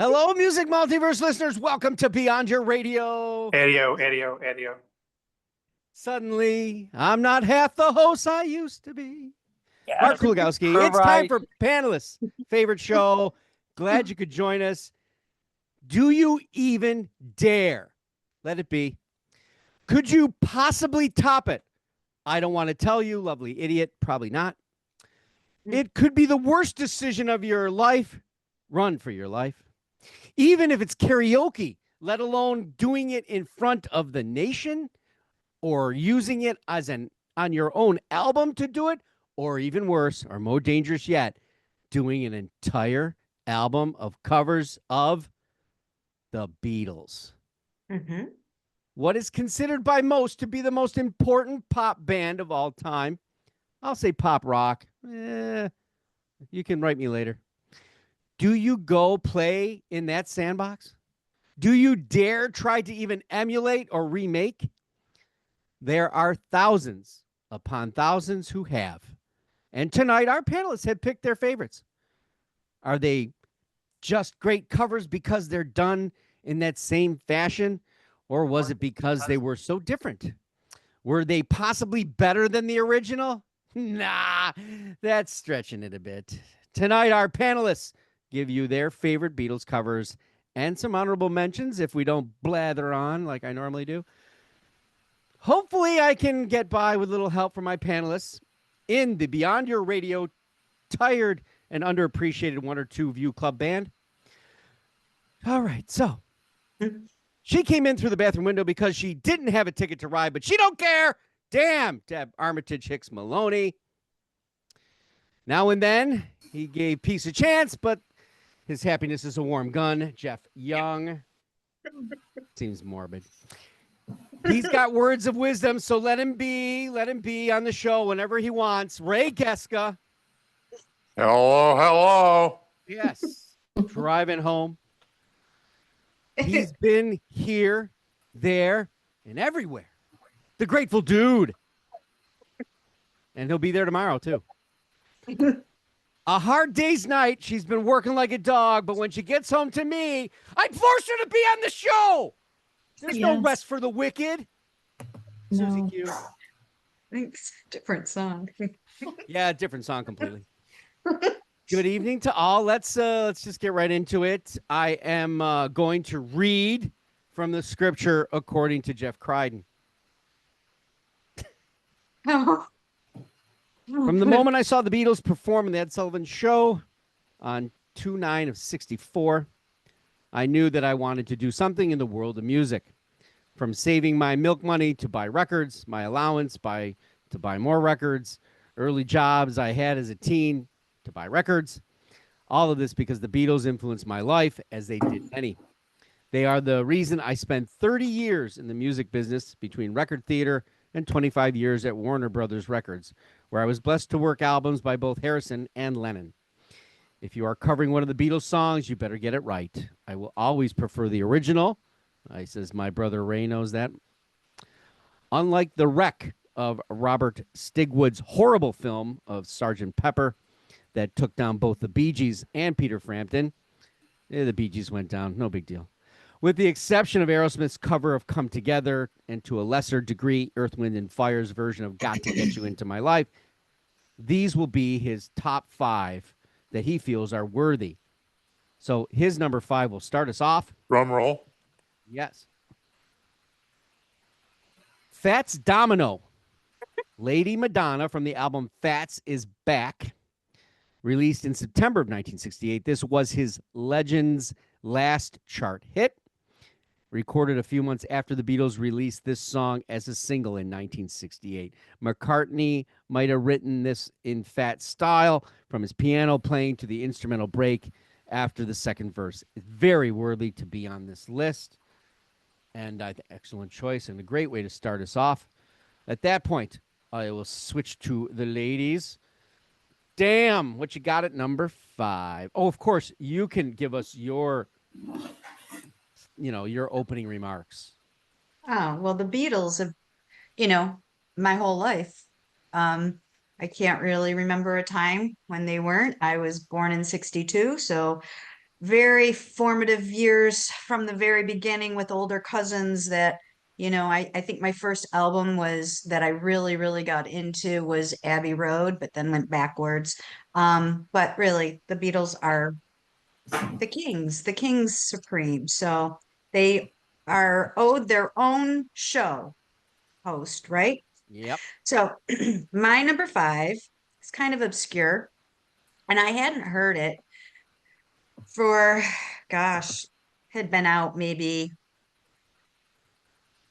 Hello, Music Multiverse listeners. Welcome to Beyond Your Radio. Adio. Suddenly, I'm not half the host I used to be. Yes. Mark Kulagowski. All It's time for Panelists' favorite show. Glad you could join us. Do you even dare? Let it be. Could you possibly top it? I don't want to tell you, lovely idiot. Probably not. It could be the worst decision of your life. Run for your life. Even if it's karaoke, let alone doing it in front of the nation or using it as on your own album to do it, or even worse, or more dangerous yet, doing an entire album of covers of the Beatles. Mm-hmm. What is considered by most to be the most important pop band of all time. I'll say pop rock. You can write me later. Do you go play in that sandbox? Do you dare try to even emulate or remake? There are thousands upon thousands who have. And tonight, our panelists have picked their favorites. Are they just great covers because they're done in that same fashion? Or was it because they were so different? Were they possibly better than the original? Nah, that's stretching it a bit. Tonight, our panelists give you their favorite Beatles covers and some honorable mentions if we don't blather on like I normally do. Hopefully, I can get by with a little help from my panelists in the Beyond Your Radio tired and underappreciated one or two view club band. All right, so she came in through the bathroom window because she didn't have a ticket to ride, but she don't care. Damn, Deb Armitage Hicks Maloney. Now and then, he gave peace a chance, but his happiness is a warm gun. Jeff Young. Seems morbid. He's got words of wisdom, so let him be on the show whenever he wants. Ray Geska. Hello. Yes. Driving home. He's been here, there, and everywhere. The Grateful Dude. And he'll be there tomorrow, too. A hard day's night. She's been working like a dog, but when she gets home to me, I'd force her to be on the show. There's no rest for the wicked. No. Susie Q. Thanks. Different song. Yeah, different song completely. Good evening to all. Let's just get right into it. I am going to read from the scripture according to Jeff Crichton. Oh. From the moment I saw the Beatles perform in the Ed Sullivan Show on 2/9 of 64, I knew that I wanted to do something in the world of music. From saving my milk money to buy records, my allowance to buy more records, early jobs I had as a teen to buy records. All of this because the Beatles influenced my life as they did many. They are the reason I spent 30 years in the music business between record theater and 25 years at Warner Brothers Records, where I was blessed to work albums by both Harrison and Lennon. If you are covering one of the Beatles songs, you better get it right. I will always prefer the original. I says my brother Ray knows that. Unlike the wreck of Robert Stigwood's horrible film of Sgt. Pepper that took down both the Bee Gees and Peter Frampton. The Bee Gees went down, no big deal. With the exception of Aerosmith's cover of Come Together and to a lesser degree Earth, Wind and Fire's version of Got to Get You Into My Life, these will be his top 5 that he feels are worthy. So his number 5 will start us off. Drum roll. Yes. Fats Domino. Lady Madonna from the album Fats is Back. Released in September of 1968. This was his Legends' last chart hit. Recorded a few months after the Beatles released this song as a single in 1968. McCartney might have written this in Fat style, from his piano playing to the instrumental break after the second verse. It's very worthy to be on this list. And excellent choice and a great way to start us off. At that point, I will switch to the ladies. Damn, what you got at number 5? Oh, of course, you can give us your opening remarks. Oh, well, the Beatles have, my whole life. I can't really remember a time when they weren't. I was born in 62, so very formative years from the very beginning with older cousins that, I think my first album was that I really, really got into was Abbey Road, but then went backwards. But really, the Beatles are the kings supreme. So they are owed their own show host, right? Yep. So my number 5 is kind of obscure, and I hadn't heard it for, gosh, had been out maybe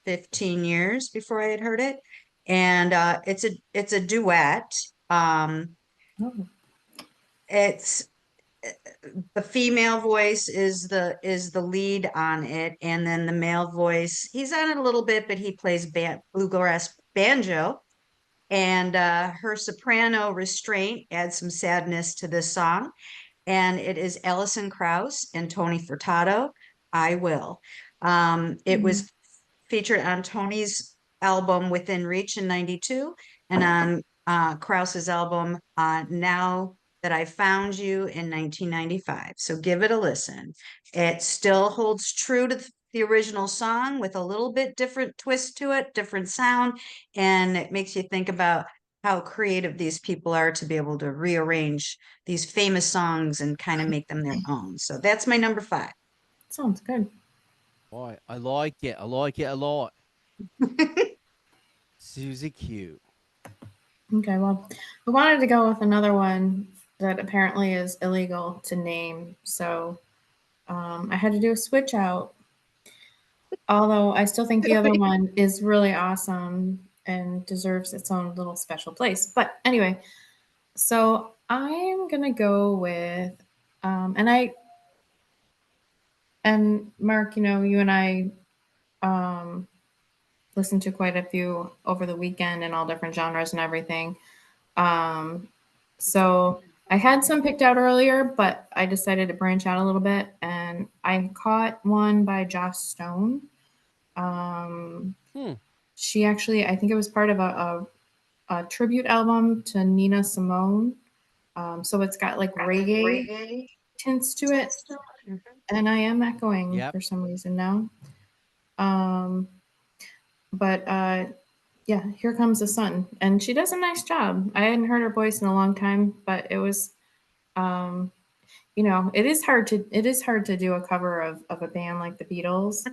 15 years before I had heard it. And it's a duet. Oh. It's the female voice is the lead on it, and then the male voice, he's on it a little bit, but he plays bluegrass banjo. And her soprano restraint adds some sadness to this song. And it is Alison Krauss and Tony Furtado. I Will. It was featured on Tony's album Within Reach in 92 and on Krauss's album Now That I Found You in 1995. So give it a listen. It still holds true to the original song with a little bit different twist to it, different sound, and it makes you think about how creative these people are to be able to rearrange these famous songs and kind of make them their own. So that's my number 5. Sounds good. Boy, I like it. I like it a lot. Susie Q. Okay, well, we wanted to go with another one that apparently is illegal to name, so I had to do a switch out. Although I still think the other one is really awesome and deserves its own little special place. But anyway, so I'm gonna go with, and Mark, you and I listened to quite a few over the weekend in all different genres and everything. So I had some picked out earlier, but I decided to branch out a little bit, and I caught one by Joss Stone. She actually, I think it was part of a tribute album to Nina Simone. So it's got like reggae tints to it, and I am echoing for some reason now. But yeah, Here Comes the Sun, and she does a nice job. I hadn't heard her voice in a long time, but it was, it is hard to do a cover of a band like the Beatles.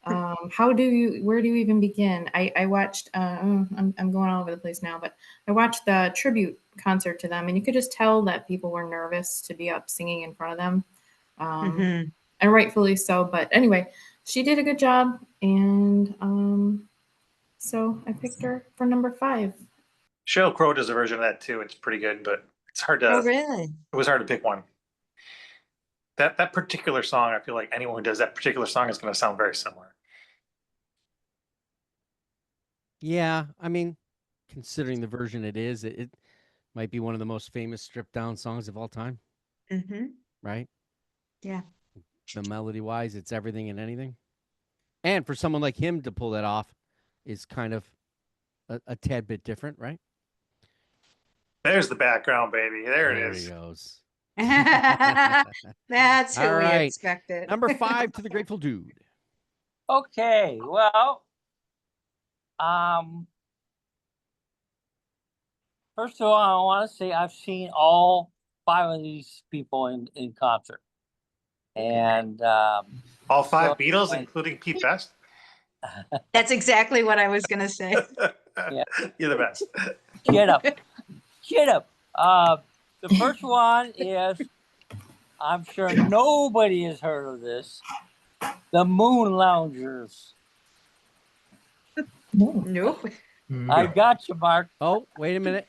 Where do you even begin? I watched, I'm going all over the place now, but I watched the tribute concert to them, and you could just tell that people were nervous to be up singing in front of them. And rightfully so. But anyway, she did a good job, and so I picked her for number 5. Sheryl Crow does a version of that too. It's pretty good, but it's hard to. Oh, really? It was hard to pick one. That particular song, I feel like anyone who does that particular song is going to sound very similar. Yeah, I mean, considering the version it might be one of the most famous stripped down songs of all time. Right? Yeah. The melody wise, it's everything and anything. And for someone like him to pull that off is kind of a tad bit different, right? There's the background, baby. There it is. There he goes. That's who All we right. expected. Number 5 to the Grateful Dude. Okay, well, first of all, I want to say I've seen all 5 of these people in concert, and all 5 Beatles, including Pete Best. That's exactly what I was going to say. Yeah. You're the best. Get up. The first one is, I'm sure nobody has heard of this, the Moon Loungers. Nope. I got you, Mark. Oh, wait a minute.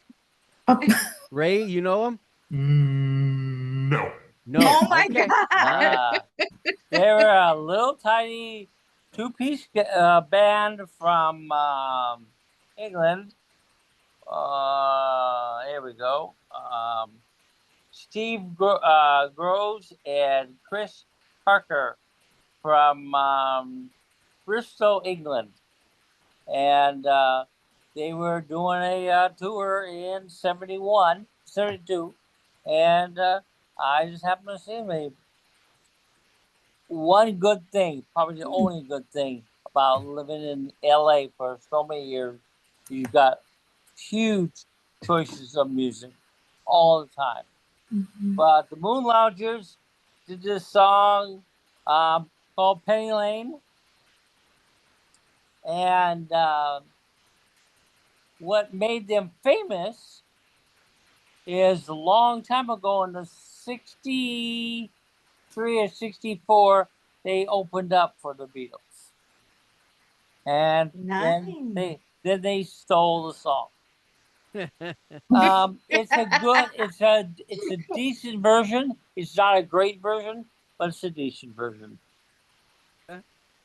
Ray, you know him? No. No. Oh my Okay. God. They were a little tiny 2-piece band from England. Here we go. Steve Groves and Chris Parker from Bristol, England. And they were doing a tour in 71, 72. And I just happened to see them. one good thing, probably the only good thing about living in LA for so many years, you've got huge choices of music all the time. But the Moon Loungers did this song called Penny Lane. And what made them famous is a long time ago in the 63 or 64, they opened up for the Beatles. And then they stole the song. It's a decent version. It's not a great version, but it's a decent version.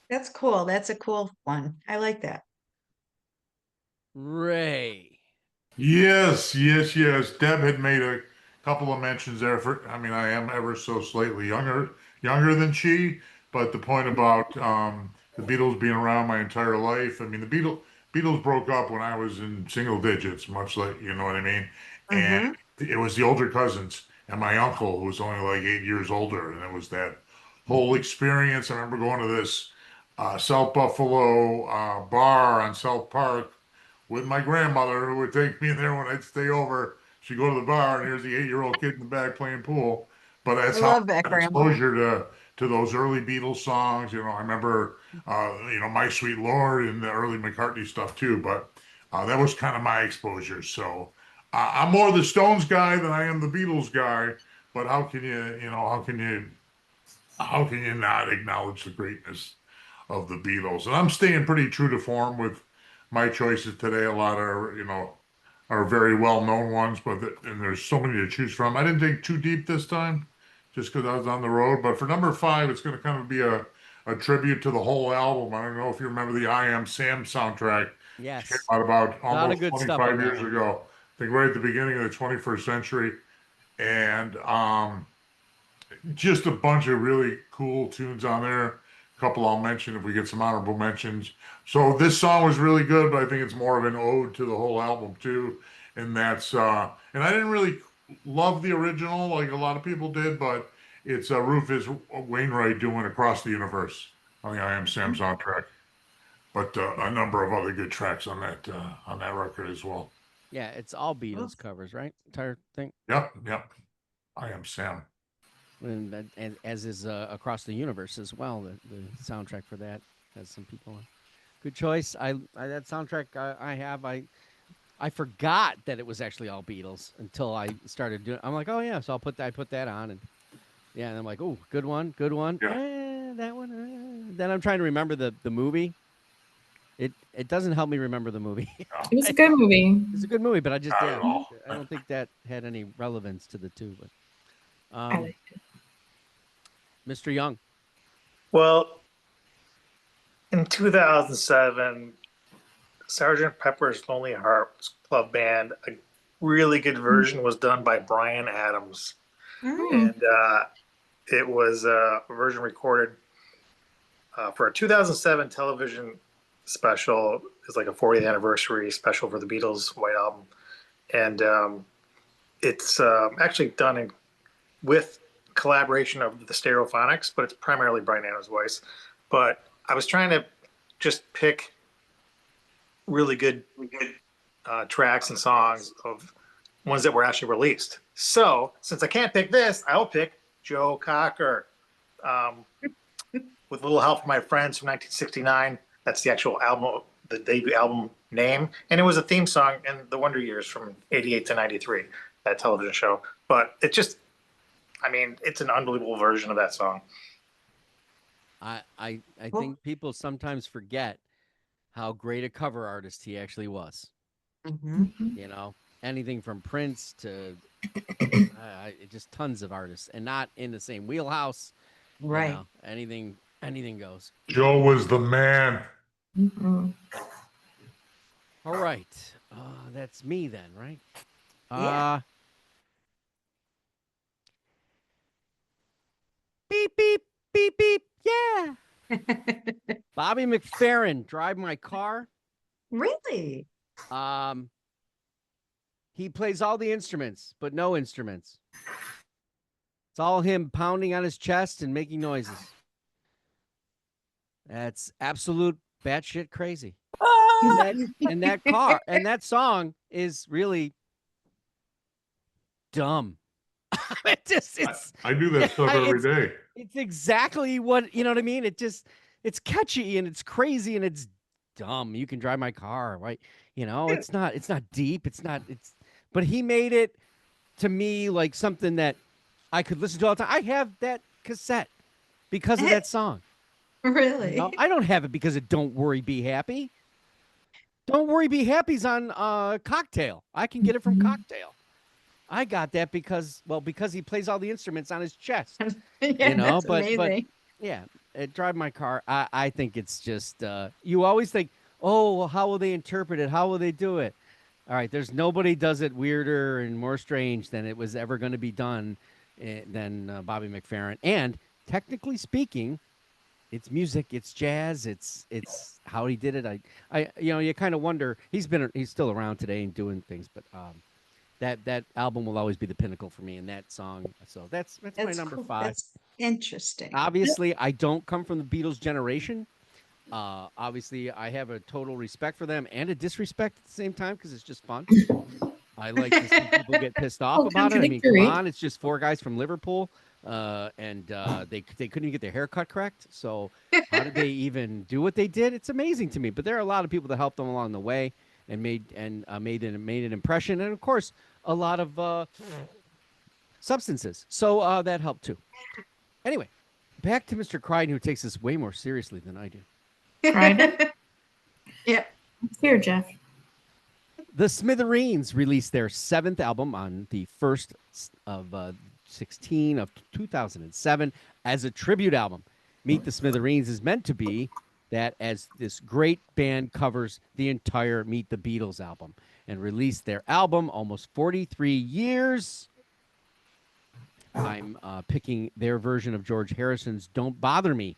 That's cool. That's a cool one. I like that. Ray. Yes, yes, yes. Deb had made a couple of mentions there. I am ever so slightly younger than she. But the point about the Beatles being around my entire life. I mean, the Beatles broke up when I was in single digits, much like you know what I mean. And it was the older cousins and my uncle, who was only like 8 years older, and it was that whole experience. I remember going to this South Buffalo bar on South Park with my grandmother, who would take me there when I'd stay over. She'd go to the bar, and here's the 8-year-old kid in the back playing pool. But I that's how love that, Grandma. exposure to those early Beatles songs. I remember, My Sweet Lord and the early McCartney stuff too. But that was kind of my exposure. So I'm more the Stones guy than I am the Beatles guy. But how can you not acknowledge the greatness of the Beatles? And I'm staying pretty true to form with my choices today. A lot are very well known ones, and there's so many to choose from. I didn't dig too deep this time, just because I was on the road. But for number 5, it's going to kind of be a tribute to the whole album. I don't know if you remember the I Am Sam soundtrack. Yes. It came out about A lot of almost good stuff 25 on that years one. ago. I think right at the beginning of the 21st century. And just a bunch of really cool tunes on there. A couple I'll mention if we get some honorable mentions. So this song was really good, but I think it's more of an ode to the whole album too. And that's and I didn't really love the original like a lot of people did, but it's Rufus Wainwright doing Across the Universe on the I Am Sam soundtrack. But a number of other good tracks on that record as well. Yeah, it's all Beatles covers, right? Entire thing. Yep. I Am Sam. And as is Across the Universe as well. The soundtrack for that has some people on. Good choice. I that soundtrack I forgot that it was actually all Beatles until I started doing. I'm like, oh yeah, so I put that on, and yeah, and I'm like, oh, good one. Yeah. That one. Then I'm trying to remember the movie. It doesn't help me remember the movie. It was a good movie. It's a good movie, but I just Not at all. I don't think that had any relevance to the two. But I liked it. Mr. Young. Well, in 2007, Sgt. Pepper's Lonely Hearts Club Band, a really good version was done by Bryan Adams. And it was a version recorded for a 2007 television special. It's like a 40th anniversary special for the Beatles' White Album. And it's actually done with collaboration of the Stereophonics, but it's primarily Bryan Adams' voice. But I was trying to just pick really good tracks and songs of ones that were actually released. So since I can't pick this, I'll pick Joe Cocker with a little help from my friends from 1969. That's the actual album, the debut album name. And it was a theme song in the Wonder Years from 88 to 93, that television show. But it just, it's an unbelievable version of that song. I think people sometimes forget how great a cover artist he actually was. Anything from Prince to just tons of artists, and not in the same wheelhouse. Right. Anything goes. Joe was the man. All right. That's me then, right? Yeah. Beep, beep, beep, beep. Yeah. Bobby McFerrin, Drive My Car. Really? He plays all the instruments, but no instruments. It's all him pounding on his chest and making noises. That's absolute batshit crazy. Ah! And that car and that song is really dumb. It's I do that stuff every day. it's exactly what you know what I mean. It's catchy and it's crazy and it's dumb. You can drive my car, right? It's not deep. But he made it to me like something that I could listen to all the time. I have that cassette because of that song. Really? I don't have it because of Don't Worry, Be Happy. Don't Worry, Be Happy's on Cocktail. I can get it from Cocktail. I got that because he plays all the instruments on his chest. Yeah, that's but amazing. yeah, Drive My Car. I think it's just you always think, oh, well, how will they interpret it? How will they do it? All right, there's nobody does it weirder and more strange than it was ever going to be done than Bobby McFerrin. And technically speaking, it's music, it's jazz, it's how he did it. You kind of wonder. He's still around today and doing things, but that album will always be the pinnacle for me. And that song, so that's my number cool. 5. That's interesting. Obviously, I don't come from the Beatles generation. Obviously, I have a total respect for them and a disrespect at the same time because it's just fun. I like to see people get pissed off about it. I mean, come on, it's just 4 guys from Liverpool, and they couldn't even get their hair cut correct. So how did they even do what they did? It's amazing to me. But there are a lot of people that helped them along the way and made an impression, and of course, a lot of substances. So that helped too. Anyway, back to Mr. Crichton, who takes this way more seriously than I do. Crichton? Yeah. Here, Jeff. The Smithereens released their 7th album on the 1st of 16 of 2007 as a tribute album. Meet the Smithereens is meant to be that as this great band covers the entire Meet the Beatles album and released their album almost 43 years. I'm picking their version of George Harrison's Don't Bother Me.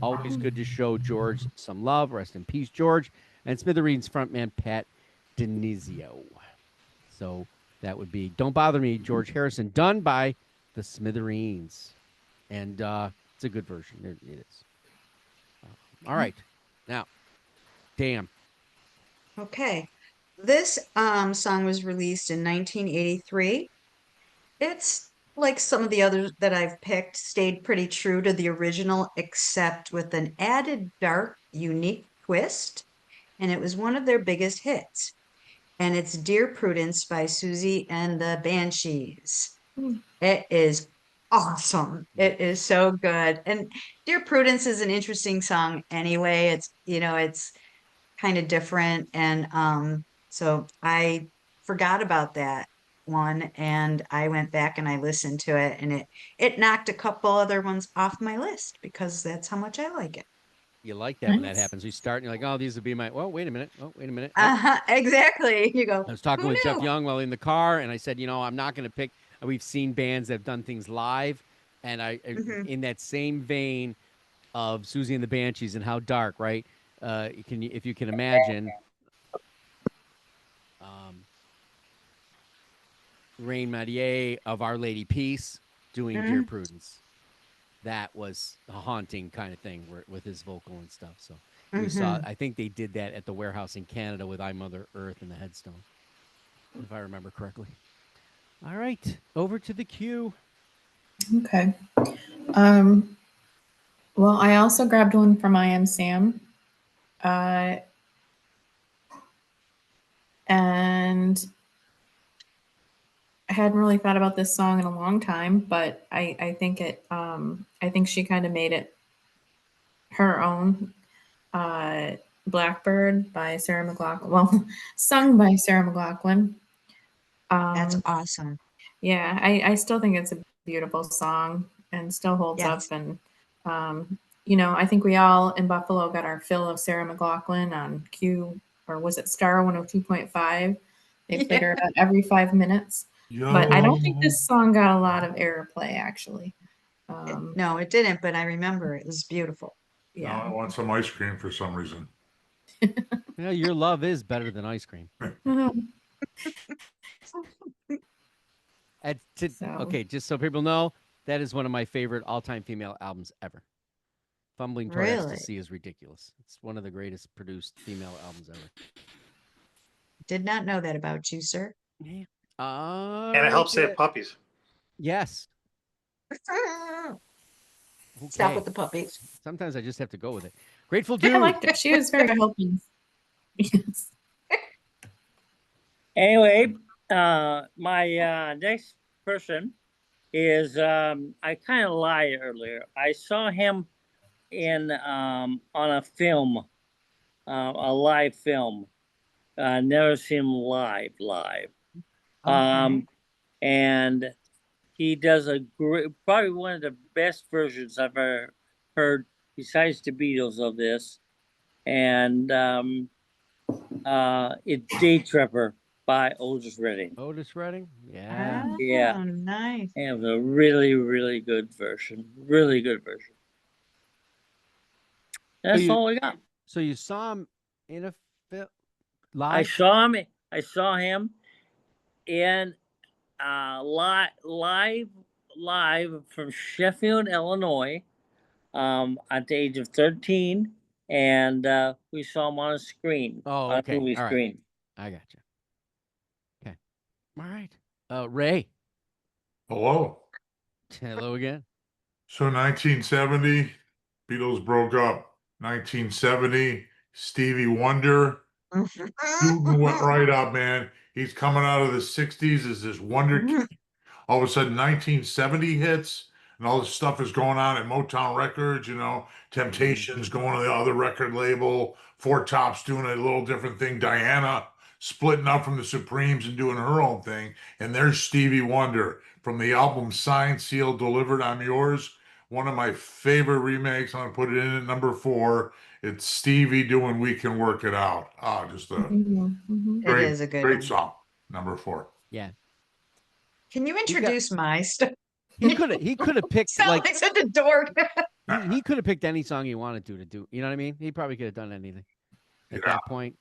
Always good to show George some love. Rest in peace, George. And Smithereens frontman Pat Denizio. So that would be Don't Bother Me, George Harrison, done by the Smithereens. And it's a good version. It is. All right. Now, damn. Okay. This song was released in 1983. It's like some of the others that I've picked, stayed pretty true to the original, except with an added dark, unique twist. And it was one of their biggest hits. And it's Dear Prudence by Susie and the Banshees. It is awesome. It is so good. And Dear Prudence is an interesting song anyway. It's kind of different. And so I forgot about that one and I went back and I listened to it and it knocked a couple other ones off my list because that's how much I like it. You like that when that happens. You start and you're like, oh, these would be my, well, wait a minute. Oh, wait a minute. Exactly. You go. I was talking "Who with Jeff knew?" Young while in the car, and I said, I'm not going to pick. We've seen bands that have done things live, and in that same vein of Susie and the Banshees and how dark, right? If you can imagine, Rain Madier of Our Lady Peace doing Dear Prudence. That was a haunting kind of thing with his vocal and stuff. So we saw. I think they did that at the warehouse in Canada with I Mother Earth and the headstone, if I remember correctly. All right, over to the queue. Okay. Well, I also grabbed one from I Am Sam. And I hadn't really thought about this song in a long time, but I think I think she kind of made it her own. Blackbird by Sarah McLachlan. Well, sung by Sarah McLachlan. That's awesome. Yeah, I still think it's a beautiful song and still holds Yes. up. And, I think we all in Buffalo got our fill of Sarah McLachlan on Q, or was it Star 102.5? They played her about every 5 minutes. But I don't think this song got a lot of airplay, actually. No, it didn't, but I remember it was beautiful. Yeah. Now I want some ice cream for some reason. Yeah, your love is better than ice cream. Okay, just so people know, that is one of my favorite all-time female albums ever. Fumbling Toward Really? Ecstasy is ridiculous. It's one of the greatest produced female albums ever. Did not know that about you, sir. Yeah. And it helps save puppies. Yes. Stop Okay. with the puppies. Sometimes I just have to go with it. Grateful Yeah, Dude. I liked it. She was very helping. Yes. Anyway, my next person is I kind of lied earlier. I saw him in on a film, a live film. Never seen him live. And he does a great, probably one of the best versions I've ever heard, besides the Beatles, of this. And it's Day Tripper by Otis Redding. Otis Redding? Yeah. Oh, Yeah. nice. And it was a really, really good version. Really good version. That's all I got. So you saw him in a film I live? saw him in live from Sheffield, Illinois, at the age of 13, and we saw him on a screen. Oh, on okay. a movie All right. screen. I got you. Okay. All right. Ray. Hello. Hello again. So 1970, Beatles broke up. 1970, Stevie Wonder. Dude went right up, man. He's coming out of the 60s as this wonder kid. All of a sudden, 1970 hits, and all this stuff is going on at Motown Records, Temptations going to the other record label, Four Tops doing a little different thing, Diana splitting up from the Supremes and doing her own thing. And there's Stevie Wonder from the album Signed, Sealed, Delivered, I'm Yours. One of my favorite remakes. I'm going to put it in at number 4. It's Stevie doing We Can Work It Out. Just a It is a good great one. song. Number 4. Yeah. Can you introduce my stuff? He could have picked Sound like like such a dork. he could have picked any song he wanted to do. You know what I mean? He probably could have done anything at that point.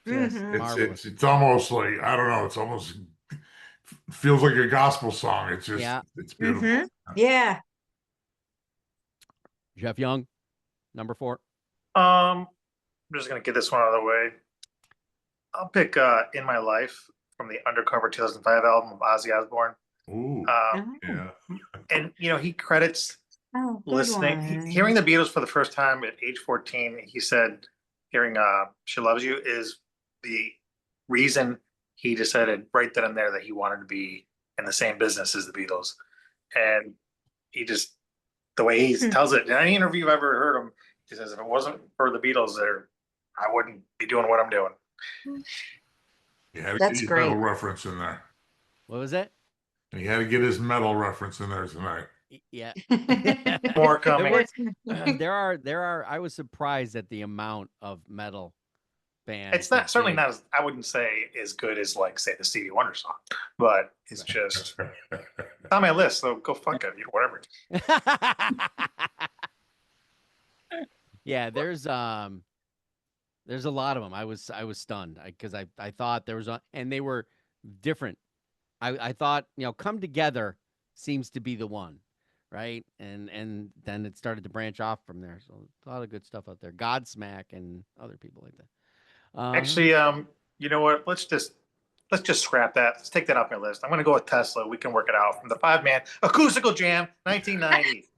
Just marvelous. It's almost like, I don't know, it's almost feels like a gospel song. It's just it's beautiful. Yeah. Jeff Young, number 4. I'm just gonna get this one out of the way. I'll pick "In My Life" from the Undercover 2005 album of Ozzy Osbourne. Ooh, yeah. And he credits Oh, good listening, one. hearing the Beatles for the first time at age 14. He said, hearing "She Loves You" is the reason he decided right then and there that he wanted to be in the same business as the Beatles. And he just, the way he tells it in any interview I've ever heard him, he says, if it wasn't for the Beatles there, I wouldn't be doing what I'm doing. Yeah, That's great. Metal reference in there. What was that? He had to get his metal reference in there tonight. Yeah. More coming. There are. I was surprised at the amount of metal bands. It's not certainly not as, I wouldn't say as good as like say the Stevie Wonder song, but it's just on my list. So go fuck it, whatever. Yeah, there's a lot of them. I was stunned because I thought there was and they were different. I thought Come Together seems to be the one, right? And then it started to branch off from there. So a lot of good stuff out there. Godsmack and other people like that. Actually, you know what? Let's just scrap that. Let's take that off my list. I'm going to go with Tesla. We Can Work It Out from the 5-man acoustical jam, 1990.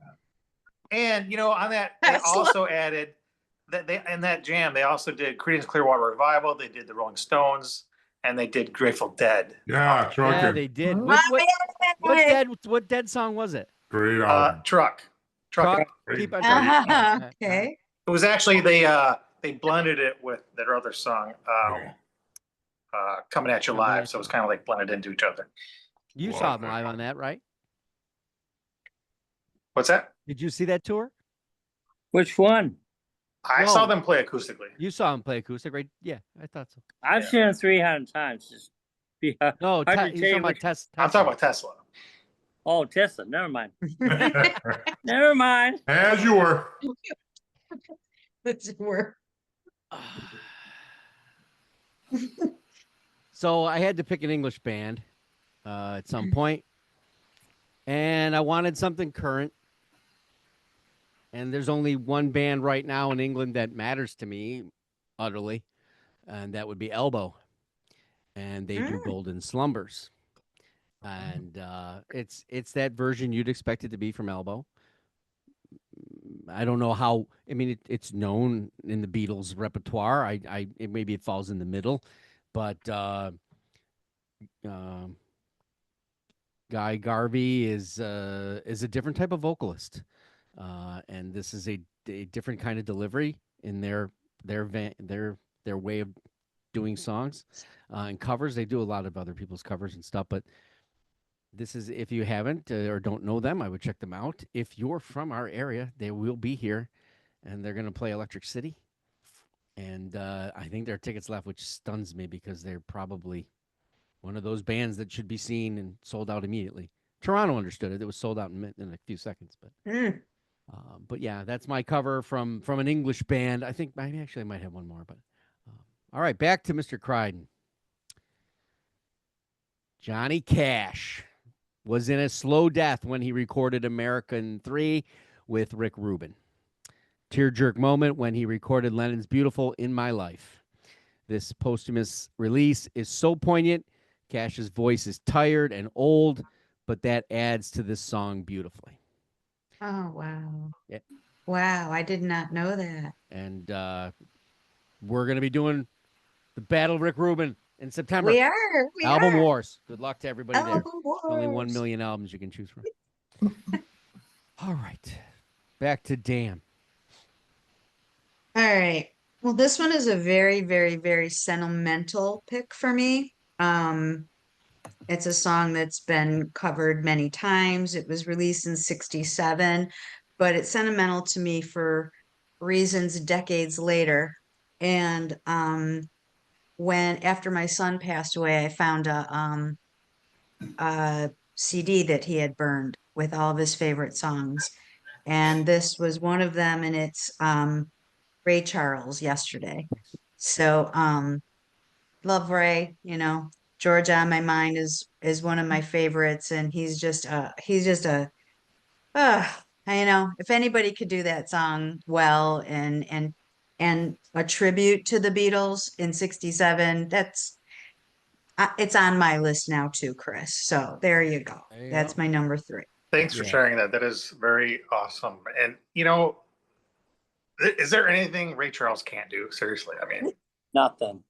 And on that, they also added that in that jam they also did Creedence Clearwater Revival. They did the Rolling Stones, and they did Grateful Dead. Yeah, Truckin'. Yeah, they did. What Dead song was it? Great album. Truck. Keep on Okay. It was actually they blended it with their other song, Coming At You Live. So it was kind of like blended into each other. You saw them live on that, right? What's that? Did you see that tour? Which one? I saw them play acoustically. You saw them play acoustic, right? Yeah, I thought so. I've seen them 300 times. No, hard to he's tell you talking about which- Tesla. I'm talking about Tesla. Oh, Tesla. Never mind. Never mind. As you were. That's where. So I had to pick an English band at some point, and I wanted something current. And there's only one band right now in England that matters to me utterly, and that would be Elbow. And they do Golden Slumbers. And it's that version you'd expect it to be from Elbow. I don't know how. I mean, it's known in the Beatles repertoire. Maybe it falls in the middle, but Guy Garvey is a different type of vocalist, and this is a different kind of delivery in their way of doing songs and covers. They do a lot of other people's covers and stuff, but this is, if you haven't or don't know them, I would check them out. If you're from our area, they will be here, and they're going to play Electric City. And I think there are tickets left, which stuns me because they're probably one of those bands that should be seen and sold out immediately. Toronto understood it; it was sold out in a few seconds. But yeah, that's my cover from an English band. I think I might have one more, but all right, back to Mr. Crichton. Johnny Cash was in a slow death when he recorded American 3 with Rick Rubin. Tear-jerk moment when he recorded Lennon's Beautiful in My Life. This posthumous release is so poignant. Cash's voice is tired and old, but that adds to this song beautifully. Oh, wow. Yeah. Wow, I did not know that. And we're going to be doing the Battle of Rick Rubin in September. We are. Album Wars. Good luck to everybody there. Album Wars. Only 1 million albums you can choose from. All right. Back to Dan. All right. Well, this one is a very, very, very sentimental pick for me. It's a song that's been covered many times. It was released in '67, but it's sentimental to me for reasons decades later. And when after my son passed away, I found a CD that he had burned with all of his favorite songs, and this was one of them. And it's Ray Charles, Yesterday. So love Ray, Georgia on My Mind is one of my favorites, and he's just a if anybody could do that song well and a tribute to the Beatles in '67, it's on my list now too, Chris. So there you go. That's my number 3. Thanks for sharing that. That is very awesome. And is there anything Ray Charles can't do? Seriously, I mean, Nothing.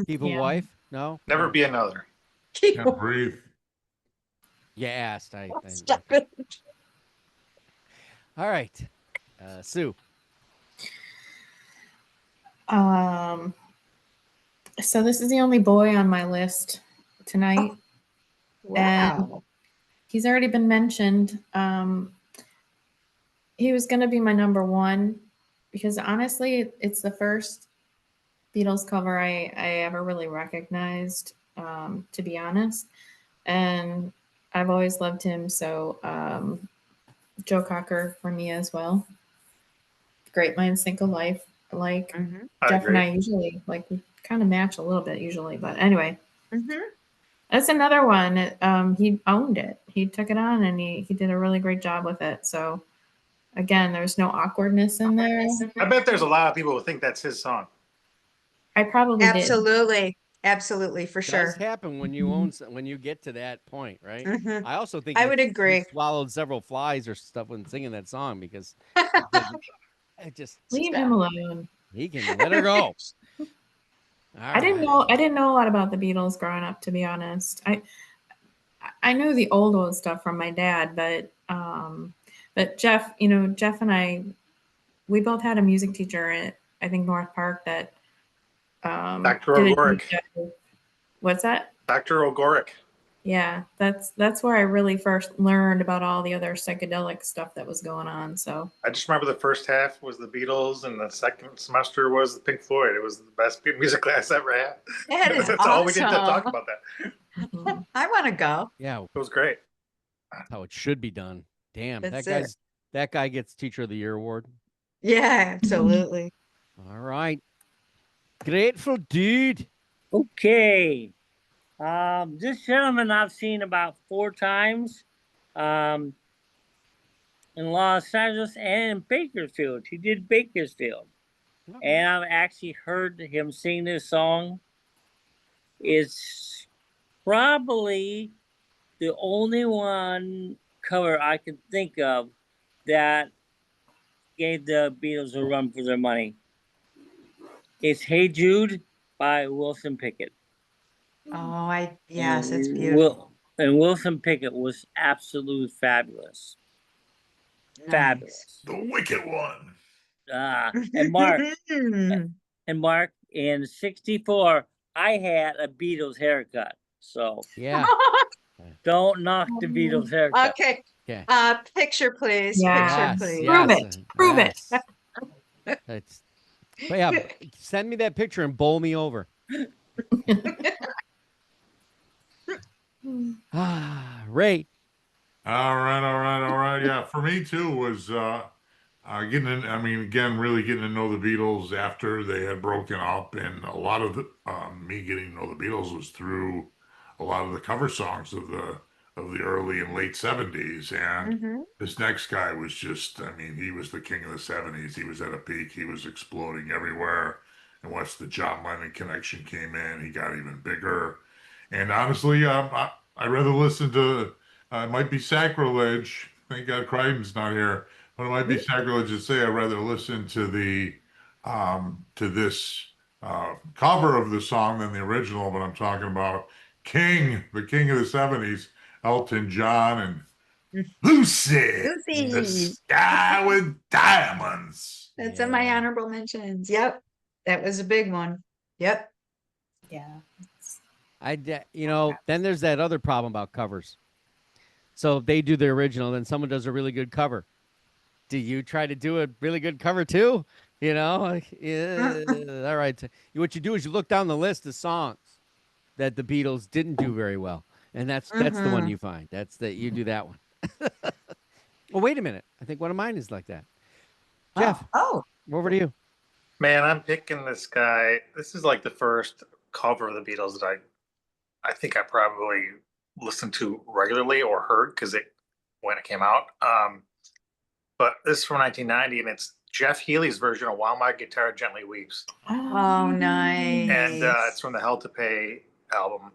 Keep a wife? No. Never be another. Can't breathe. You asked. Stop it. All right, Sue. So this is the only boy on my list tonight. Wow. And he's already been mentioned. He was going to be my number 1 because honestly, it's the first Beatles cover I ever really recognized, to be honest. And I've always loved him. So Joe Cocker for me as well. Great Minds Think Alike. Jeff and I usually we kind of match a little bit usually, but anyway. That's another one. He owned it. He took it on and he did a really great job with it. So again, there's no awkwardness in there. I bet there's a lot of people who think that's his song. I probably Absolutely, for It sure. does happen when you when you get to that point, right? I also think I would agree. He swallowed several flies or stuff when singing that song because it just leave him alone. He can let her go. I didn't know a lot about the Beatles growing up, to be honest. I knew the old stuff from my dad, but Jeff, Jeff and I, we both had a music teacher at, I think, North Park that Dr. O'Gorick. What's that? Dr. O'Gorick. Yeah, that's where I really first learned about all the other psychedelic stuff that was going on. So I just remember the first half was the Beatles, and the second semester was the Pink Floyd. It was the best music class I ever had. That's awesome. All we did to talk about that. I want to go. Yeah, it was great. That's how it should be done. Damn, That's that guy gets Teacher of the Year award. Yeah, absolutely. All right, Grateful Dude. Okay. This gentleman I've seen about 4 times. in Los Angeles and in Bakersfield. He did Bakersfield. And I've actually heard him sing this song. It's probably the only one cover I can think of that gave the Beatles a run for their money. It's Hey Jude by Wilson Pickett. Oh, yes, it's beautiful. And Wilson Pickett was absolutely fabulous. Nice. Fabulous. The Wicked One. And Mark, in '64, I had a Beatles haircut. So Yeah. don't knock the Beatles haircut. Okay. Okay. Picture, please. Yes. Picture, please. Prove it. Prove it. It's, but yeah, send me that picture and bowl me over. Ray. All right. Yeah, for me too was getting in. I mean, again, really getting to know the Beatles after they had broken up, and a lot of me getting to know the Beatles was through a lot of the cover songs of the early and late '70s. And this next guy was just, I mean, he was the king of the '70s. He was at a peak. He was exploding everywhere. And once the John Lennon connection came in, he got even bigger. And honestly, I'd rather listen to. It might be sacrilege. Thank God Crichton's not here. But it might be sacrilege to say I'd rather listen to this cover of the song than the original. But I'm talking about the king of the '70s, Elton John and Lucy, the sky with diamonds. That's in my honorable mentions. Yep, that was a big one. Yep. Yeah. Then there's that other problem about covers. So if they do the original, then someone does a really good cover. Do you try to do a really good cover too? All right. What you do is you look down the list of songs that the Beatles didn't do very well, and that's the one you find. You do that one. Well, wait a minute. I think one of mine is like that. Jeff. Oh. Over to you. Man, I'm picking this guy. This is like the first cover of the Beatles that I think I probably listened to regularly or heard when it came out. But this is from 1990, and it's Jeff Healey's version of While My Guitar Gently Weeps. Oh, nice. And it's from the Hell to Pay album.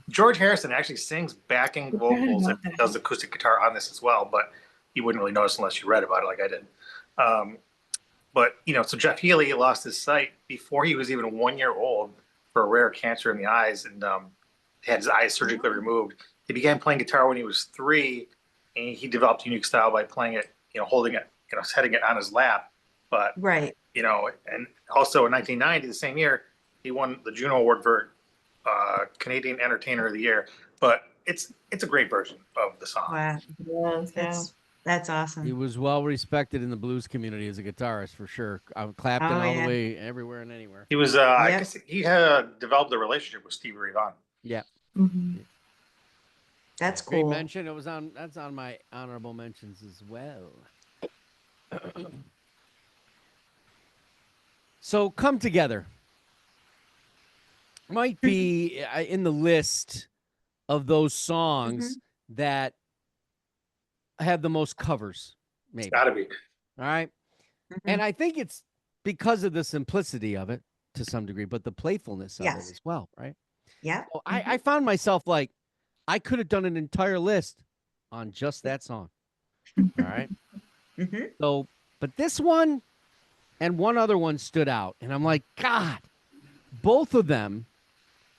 George Harrison actually sings backing vocals and does acoustic guitar on this as well, but you wouldn't really notice unless you read about it like I did. But, so Jeff Healey lost his sight before he was even 1 year old for a rare cancer in the eyes, and had his eyes surgically removed. He began playing guitar when he was 3, and he developed a unique style by playing it, holding it, setting it on his lap. But, and also in 1990, the same year, he won the Juno Award for Canadian Entertainer of the Year. But it's a great version of the song. Wow. That's awesome. He was well respected in the blues community as a guitarist for sure. I'm clapping all the way everywhere and anywhere. He was, I guess he had developed a relationship with Stevie Ray Vaughan. Yeah. That's cool. Great mention. That's on my honorable mentions as well. So Come Together might be in the list of those songs that have the most covers. Maybe. It's gotta be. All right. And I think it's because of the simplicity of it to some degree, but the playfulness of it as well, right? Yeah. So I found myself like, I could have done an entire list on just that song. All right. So, but this one and one other one stood out. And I'm like, God, both of them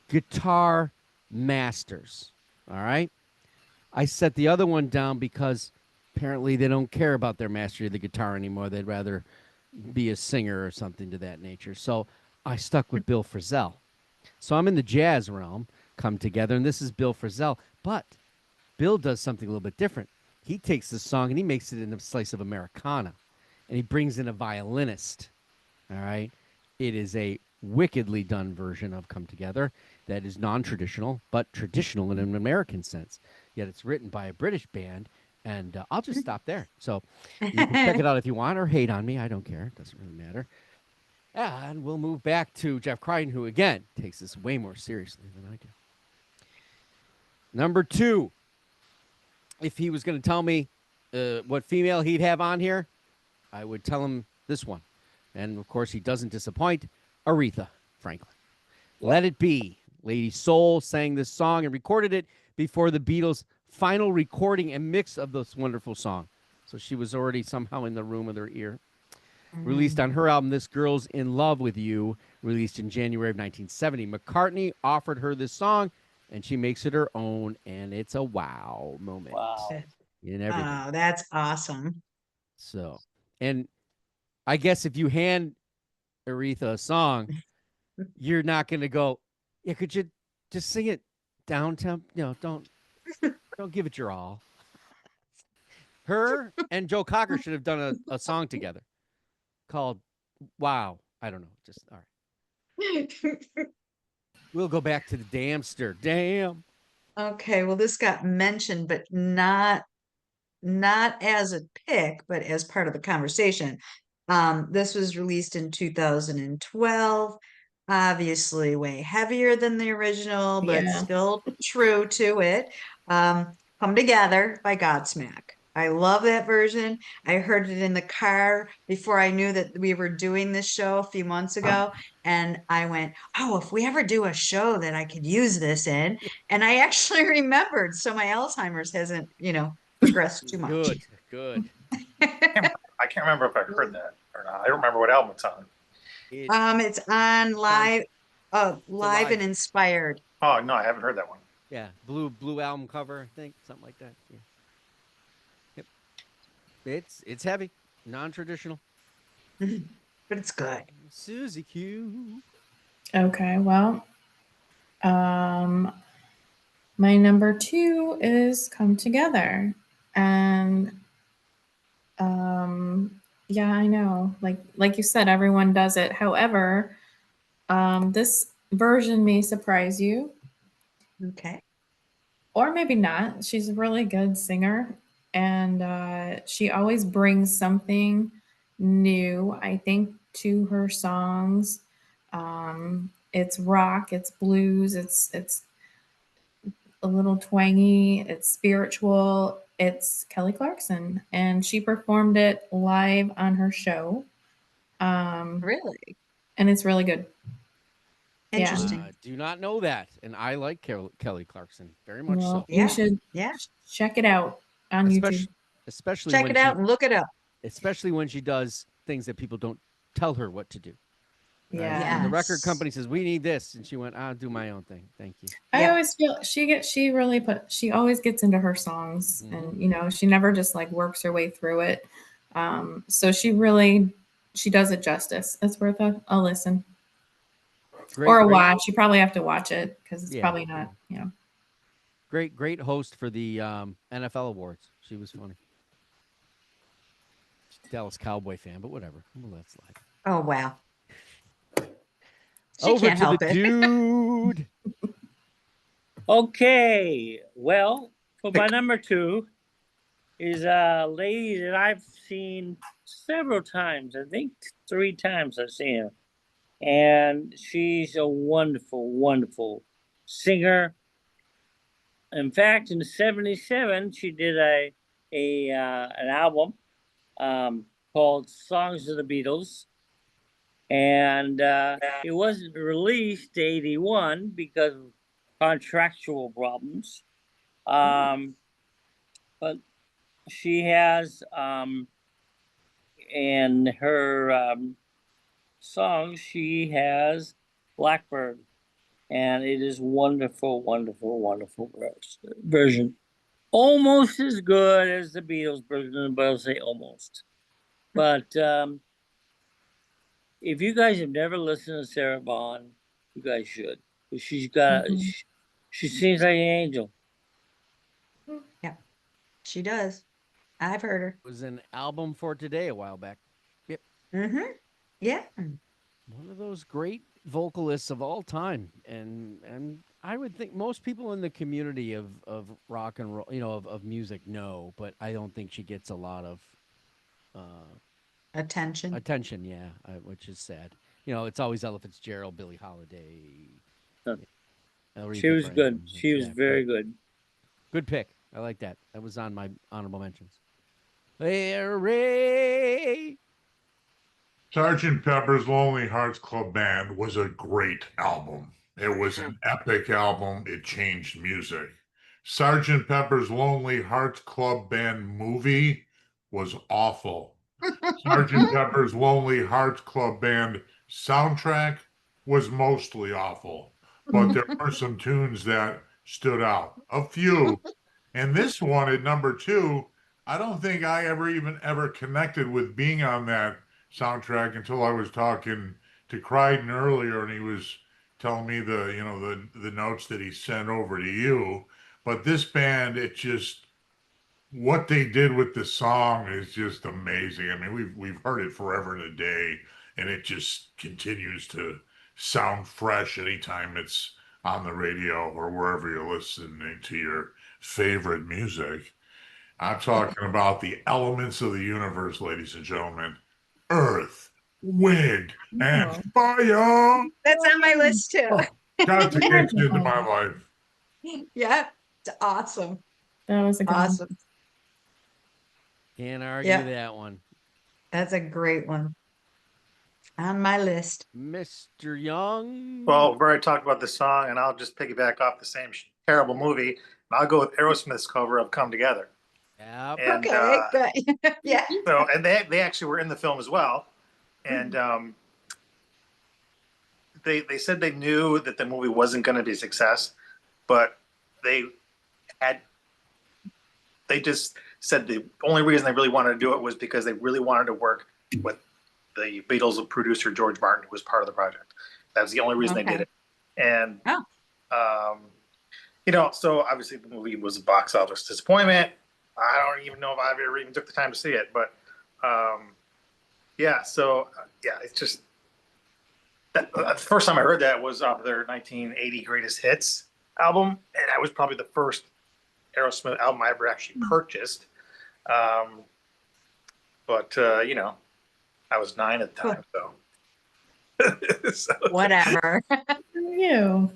guitar masters. All right. I set the other one down because apparently they don't care about their mastery of the guitar anymore. They'd rather be a singer or something to that nature. So I stuck with Bill Frisell. So I'm in the jazz realm, Come Together, and this is Bill Frisell. But Bill does something a little bit different. He takes the song and he makes it in a slice of Americana, and he brings in a violinist. All right. It is a wickedly done version of Come Together that is non-traditional, but traditional in an American sense. Yet it's written by a British band, and I'll just stop there. So you can check it out if you want or hate on me. I don't care. It doesn't really matter. And we'll move back to Jeff Crichton, who, again, takes this way more seriously than I do. Number 2, if he was going to tell me what female he'd have on here, I would tell him this one. And of course, he doesn't disappoint. Aretha Franklin. Let It Be. Lady Soul sang this song and recorded it before the Beatles' final recording and mix of this wonderful song. So she was already somehow in the room with her ear. Released on her album, This Girl's in Love with You, released in January of 1970. McCartney offered her this song, and she makes it her own, and it's a wow moment Wow. in everything. Oh, that's awesome. So, and I guess if you hand Aretha a song, you're not going to go, yeah, could you just sing it down temp? Don't give it your all. Her and Joe Cocker should have done a song together called Wow. I don't know. Just all right. We'll go back to the Damster. Damn. Okay, well, this got mentioned, but not as a pick, but as part of the conversation. This was released in 2012, obviously way heavier than the original, but Yeah. still true to it. Come Together by Godsmack. I love that version. I heard it in the car before I knew that we were doing this show a few months ago. And I went, oh, if we ever do a show that I could use this in. And I actually remembered. So my Alzheimer's hasn't, progressed too much. Good. I can't remember if I heard that or not. I don't remember what album it's on. It's on live, live live. and inspired. Oh no, I haven't heard that one. Yeah, blue album cover, I think, something like that. Yeah. Yep. It's heavy, non-traditional. But it's good. Susie Q. Okay, well, my number 2 is Come Together. And yeah, I know. Like you said, everyone does it. However, this version may surprise you, Okay. or maybe not. She's a really good singer, and she always brings something new, I think, to her songs. It's rock, it's blues, it's a little twangy, it's spiritual. It's Kelly Clarkson, and she performed it live on her show. Really And it's really good. interesting. Do not know that, and I like Kelly Clarkson very much Well, so. Yeah. you should check it out on YouTube. Especially Check when it out and look it up. especially when she does things that people don't tell her what to do. Yeah. Yeah. The record company says we need this, and she went, "I'll do my own thing. Thank you." I Yeah. always feel she always gets into her songs, and she never just like works her way through it. So she does it justice. It's worth a listen or a watch. You probably have to watch it because it's probably not, Great host for the NFL awards. She was funny. She's a Dallas Cowboy fan, but whatever. We'll let it slide. Oh wow. She Over can't to help the it. dude. Okay, well, for my number 2 is a lady that I've seen several times. I think 3 times I've seen her. And she's a wonderful, wonderful singer. In fact, in '77, she did an album called "Songs of the Beatles," and it wasn't released to '81 because of contractual problems. But she has in her songs, she has Blackbird. And it is wonderful, wonderful, wonderful version. Almost as good as the Beatles version, but I'll say almost. But if you guys have never listened to Sarah Vaughan, you guys should. She's got, she seems like an angel. Yeah, she does. I've heard her. It was an album for today a while back. Yep. Mm-hmm. Yeah. One of those great vocalists of all time, and I would think most people in the community of rock and roll, of music know, but I don't think she gets a lot of Attention. yeah, which is sad. It's always Ella Fitzgerald, Billie Holiday. She was good. She was very good. Good pick. I like that. That was on my honorable mentions. Hooray! Sergeant Pepper's Lonely Hearts Club Band was a great album. It was an epic album. It changed music. Sergeant Pepper's Lonely Hearts Club Band movie was awful. Sergeant Pepper's Lonely Hearts Club Band soundtrack was mostly awful, but there were some tunes that stood out. A few. And this one at number 2, I don't think I ever connected with being on that soundtrack until I was talking to Crichton earlier, and he was telling me the notes that he sent over to you. But this band, it just what they did with the song is just amazing. I mean, we've heard it forever and a day, and it just continues to sound fresh anytime it's on the radio or wherever you're listening to your favorite music. I'm talking about the elements of the universe, ladies and gentlemen. Earth, wind, and Oh. fire. That's on my list too. Got to get you into my life. Yeah, it's awesome. That was a good one. Awesome. Can't argue Yeah. that one. That's a great one. On my list. Mr. Young. Well, we've already talked about this song, and I'll just piggyback off the same terrible movie. And I'll go with Aerosmith's cover of "Come Together." Yep. And, Okay, good. Yeah. So, and they actually were in the film as well, and they said they knew that the movie wasn't going to be a success, but they just said the only reason they really wanted to do it was because they really wanted to work with the Beatles producer George Martin, who was part of the project. That was the only reason they did it. And so obviously the movie was a box office disappointment. I don't even know if I've ever even took the time to see it, but it's just the first time I heard that was off their 1980 Greatest Hits album, and that was probably the first Aerosmith album I ever actually purchased. I was 9 at the time, so. Whatever. You.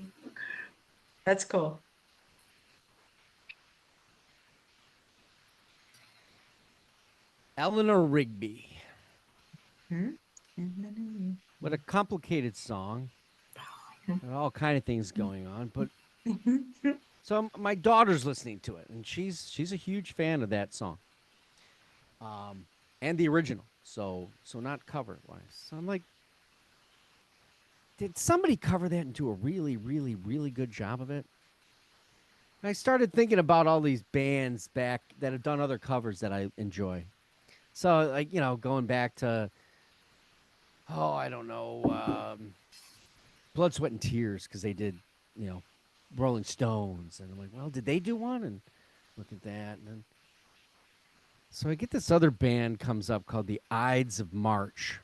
That's cool. Eleanor Rigby. Hmm? What a complicated song. There are all kind of things going on, but so my daughter's listening to it, and she's a huge fan of that song, and the original. So not cover wise. So I'm like, did somebody cover that and do a really, really, really good job of it? And I started thinking about all these bands back that have done other covers that I enjoy. So like going back to I don't know. Blood, Sweat, and Tears, because they did, Rolling Stones. And I'm like, well, did they do one? And look at that. And then, so I get this other band comes up called the Ides of March.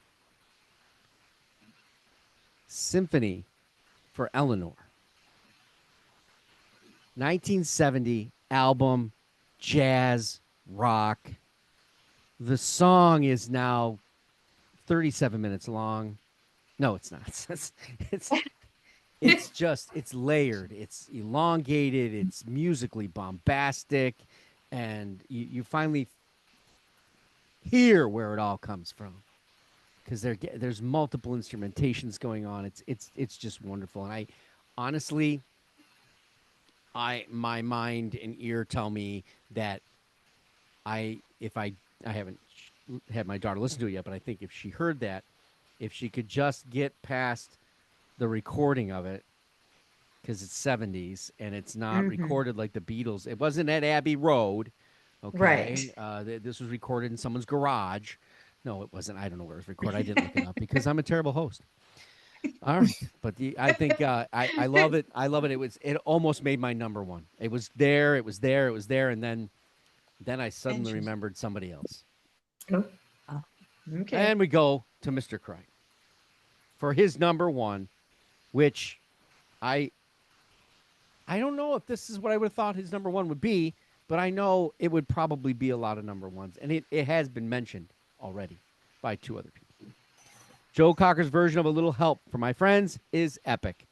Symphony for Eleanor. 1970 album, jazz, rock. The song is now 37 minutes long. No, it's not. It's layered. It's elongated. It's musically bombastic, and you finally hear where it all comes from, because there's multiple instrumentations going on. It's just wonderful, and I honestly, my mind and ear tell me that I haven't had my daughter listen to it yet, but I think if she heard that, if she could just get past the recording of it, because it's 70s and it's not recorded like the Beatles. It wasn't at Abbey Road. Okay. Right. This was recorded in someone's garage. No, it wasn't. I don't know where it was recorded. I didn't look it up because I'm a terrible host. All right. But I think I love it. I love it. It almost made my number one. It was there. It was there. It was there. And then I suddenly remembered somebody else. Oh. Okay. And we go to Mr. Crichton for his number one, which I don't know if this is what I would have thought his number one would be, but I know it would probably be a lot of number ones. And it has been mentioned already by 2 other people. Joe Cocker's version of A Little Help for My Friends is epic.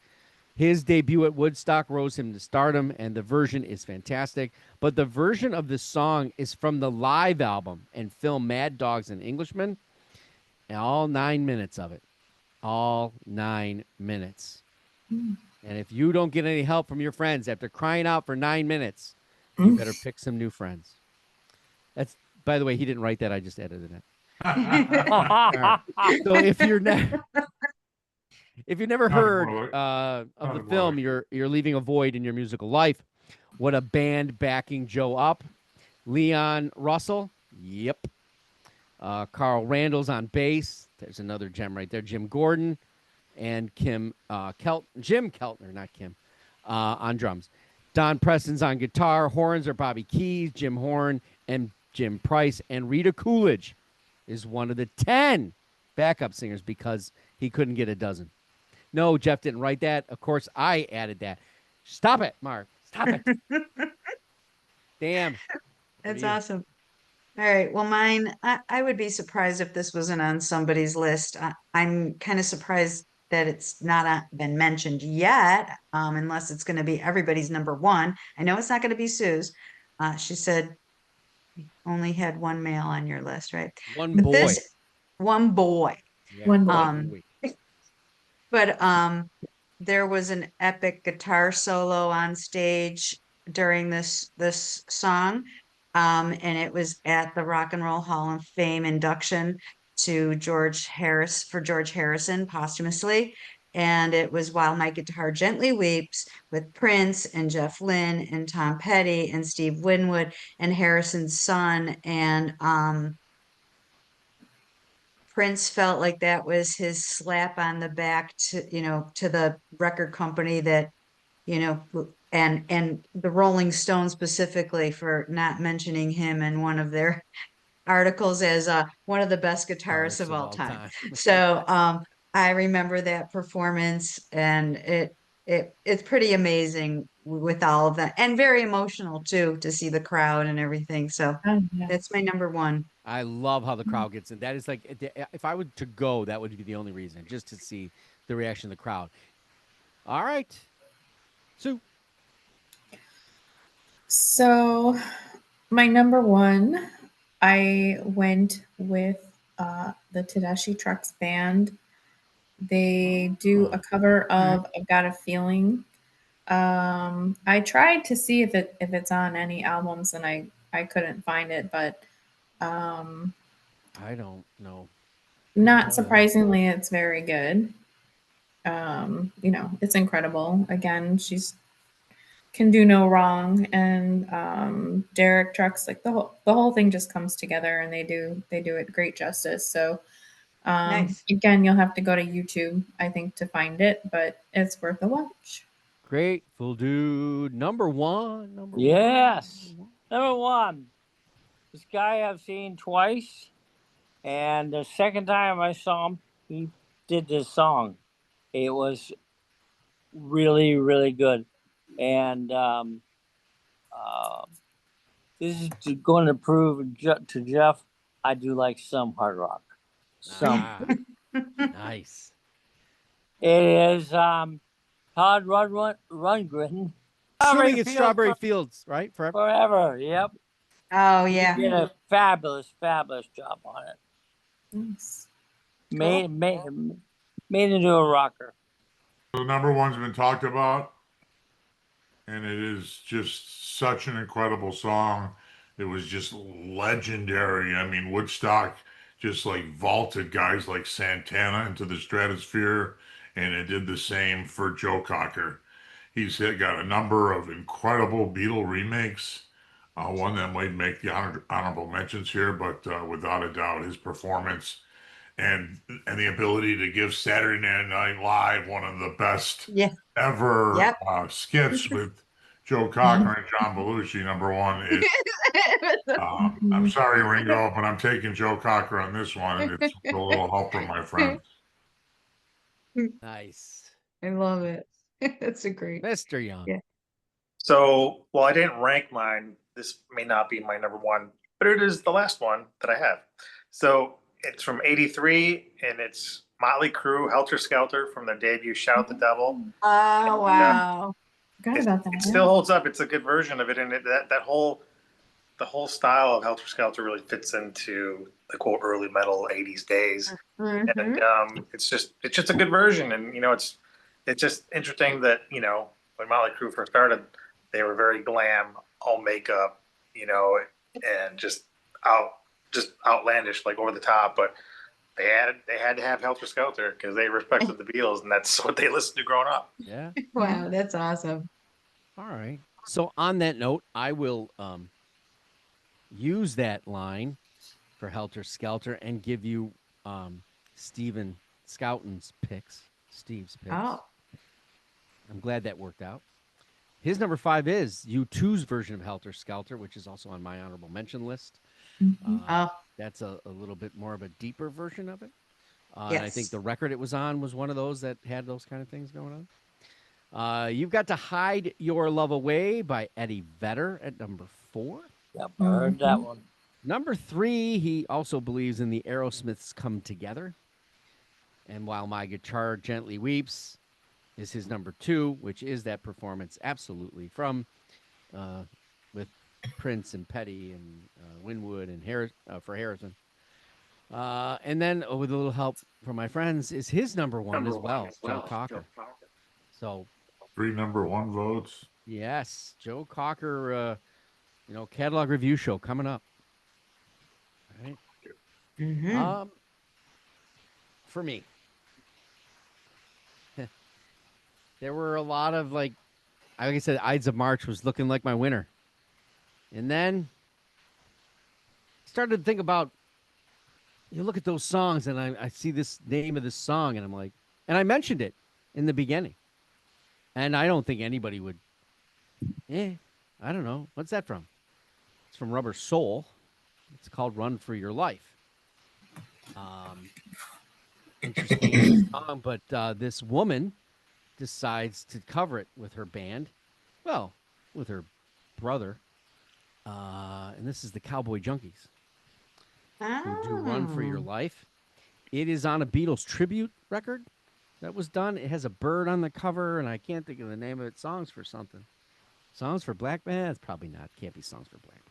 His debut at Woodstock rose him to stardom, and the version is fantastic. But the version of the song is from the live album and film Mad Dogs and Englishmen, and all 9 minutes of it. All 9 minutes. And if you don't get any help from your friends after crying out for 9 minutes, you better pick some new friends. That's, by the way, he didn't write that. I just edited it. Right. So if you've never heard of the film, you're leaving a void in your musical life. What a band backing Joe up. Leon Russell, yep. Carl Randall's on bass. There's another gem right there. Jim Gordon and Jim Keltner, not Kim, on drums. Don Preston's on guitar. Horns are Bobby Keys, Jim Horn, and Jim Price. And Rita Coolidge is one of the 10 backup singers because he couldn't get a dozen. No, Jeff didn't write that. Of course, I added that. Stop it, Mark. Stop it. Damn. That's awesome. All right. Well, mine, I would be surprised if this wasn't on somebody's list. I'm kind of surprised that it's not been mentioned yet, unless it's going to be everybody's number one. I know it's not going to be Sue's. She said you only had one male on your list, right? One boy. One boy. Yeah, One boy. But there was an epic guitar solo on stage during this song. And it was at the Rock and Roll Hall of Fame induction to George Harrison posthumously. And it was While My Guitar Gently Weeps with Prince and Jeff Lynne and Tom Petty and Steve Winwood and Harrison's son. And Prince felt like that was his slap on the back to the record company that, and the Rolling Stones specifically for not mentioning him in one of their articles as one of the best guitarists of all time. So I remember that performance, and it's pretty amazing with all of that, and very emotional too to see the crowd and everything. So that's my number one. I love how the crowd gets in. That is like, if I were to go, that would be the only reason, just to see the reaction of the crowd. All right. Sue. So my number one, I went with the Tedeschi Trucks Band. They do a cover of I've Got a Feeling. I tried to see if it's on any albums, and I couldn't find it, but I don't know. Not surprisingly, it's very good. It's incredible. Again, she's can do no wrong, and Derek Trucks, like the whole thing just comes together, and they do it great justice. So Nice. again, you'll have to go to YouTube, I think, to find it, but it's worth a watch. Grateful Dude. Number one. Yes. Number one. This guy I've seen twice. And the second time I saw him, he did this song. It was really, really good. And this is going to prove to Jeff, I do like some hard rock. Some. Nice. It is Todd Rundgren. Assuming it's Strawberry Fields, right? Forever. Yep. Oh yeah. He did a fabulous job on it. Nice. Made into a rocker. The number one's been talked about, and it is just such an incredible song. It was just legendary. I mean, Woodstock just like vaulted guys like Santana into the stratosphere, and it did the same for Joe Cocker. He's got a number of incredible Beatle remakes. One that might make the honorable mentions here, but without a doubt, his performance and the ability to give Saturday Night Live one of the best ever skits with Joe Cocker and John Belushi. Number one is I'm sorry, Ringo, but I'm taking Joe Cocker on this one. It's a little help from my friends. Nice. I love it. That's a great. Mr. Young. Yeah. So, while I didn't rank mine, this may not be my number one, but it is the last one that I have. So it's from '83, and it's Motley Crue, Helter Skelter from their debut Shout the Devil. Oh, wow. Forgot about that. It still holds up. It's a good version of it, and the whole style of Helter Skelter really fits into the quote early metal '80s days. Mhm. And it's just a good version. And it's just interesting that when Motley Crue first started, they were very glam, all makeup, and just outlandish, like over the top. But they had to have Helter Skelter because they respected the Beatles, and that's what they listened to growing up. Yeah. Wow, that's awesome. All right. So on that note, I will use that line for Helter Skelter and give you Steven Stev's picks. Oh, I'm glad that worked out. His number 5 is U2's version of Helter Skelter, which is also on my honorable mention list. oh, That's a little bit more of a deeper version of it. yes. And I think the record it was on was one of those that had those kind of things going on. You've got to Hide Your Love Away by Eddie Vedder at number 4. Yep, I heard that one. Number 3, he also believes in the Aerosmiths' Come Together. And While My Guitar Gently Weeps is his number 2, which is that performance absolutely from with Prince and Petty and Winwood and for Harrison. And then with a little help from my friends is his number 1 as well, Joe Cocker. So 3 number 1 votes. yes, Joe Cocker, catalog review show coming up. All right. Mhm. For me, there were a lot of like I said, Ides of March was looking like my winner, and then started to think about. You look at those songs, and I see this name of this song, and I'm like, and I mentioned it in the beginning, and I don't think anybody would. I don't know. What's that from? It's from Rubber Soul. It's called "Run for Your Life." Interesting song, but this woman decides to cover it with her band. Well, with her brother, and this is the Cowboy Junkies who do "Run for Your Oh. Life." It is on a Beatles tribute record that was done. It has a bird on the cover, and I can't think of the name of it. Songs for something. Songs for Black Man? It's probably not. Can't be Songs for Black.